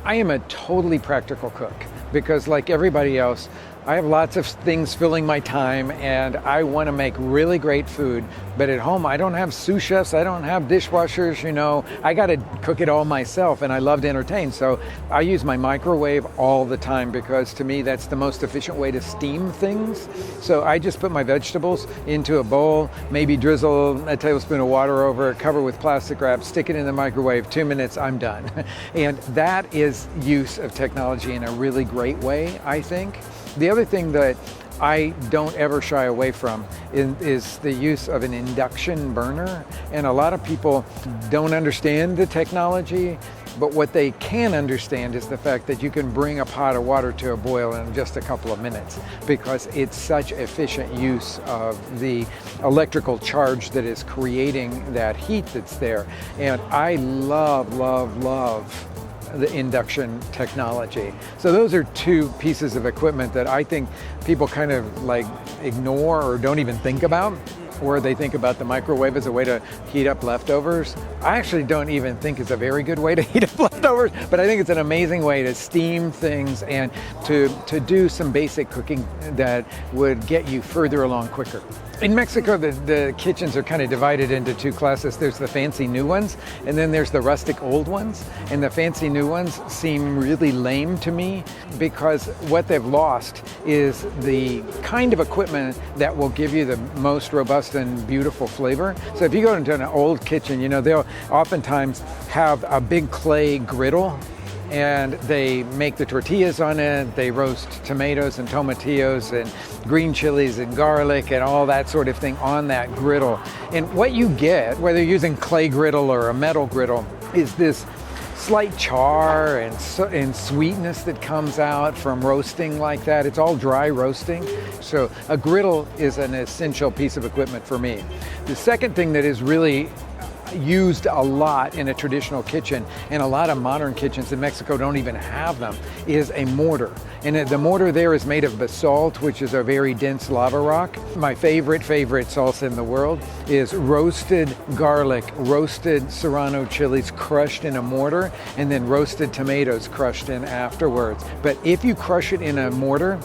I am a totally practical cook because, like everybody else, I have lots of things filling my time and I want to make really great food. But at home, I don't have sous chefs, I don't have dishwashers, I got to cook it all myself, and I love to entertain. So I use my microwave all the time because to me, that's the most efficient way to steam things. So I just put my vegetables into a bowl, maybe drizzle a tablespoon of water over it, cover with plastic wrap, stick it in the microwave, 2 minutes, I'm done. And that is use of technology in a really great way, I think. The other thing that I don't ever shy away from is the use of an induction burner. And a lot of people don't understand the technology, but what they can understand is the fact that you can bring a pot of water to a boil in just a couple of minutes because it's such efficient use of the electrical charge that is creating that heat that's there. And I love, love, love the induction technology. So those are two pieces of equipment that I think people kind of like ignore or don't even think about, or they think about the microwave as a way to heat up leftovers. I actually don't even think it's a very good way to heat up leftovers, but I think it's an amazing way to steam things and to do some basic cooking that would get you further along quicker. In Mexico, the kitchens are kind of divided into two classes. There's the fancy new ones, and then there's the rustic old ones. And the fancy new ones seem really lame to me because what they've lost is the kind of equipment that will give you the most robust and beautiful flavor. So if you go into an old kitchen, they'll oftentimes have a big clay griddle, and they make the tortillas on it, they roast tomatoes and tomatillos and green chilies and garlic and all that sort of thing on that griddle. And what you get, whether you're using clay griddle or a metal griddle, is this slight char and sweetness that comes out from roasting like that. It's all dry roasting. So a griddle is an essential piece of equipment for me. The second thing that is really used a lot in a traditional kitchen, and a lot of modern kitchens in Mexico don't even have them, is a mortar. And the mortar there is made of basalt, which is a very dense lava rock. My favorite salsa in the world is roasted garlic, roasted serrano chilies crushed in a mortar, and then roasted tomatoes crushed in afterwards. But if you crush it in a mortar,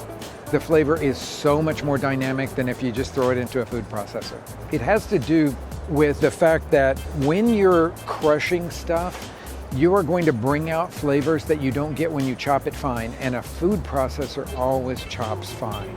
the flavor is so much more dynamic than if you just throw it into a food processor. It has to do with the fact that when you're crushing stuff, you are going to bring out flavors that you don't get when you chop it fine, and a food processor always chops fine.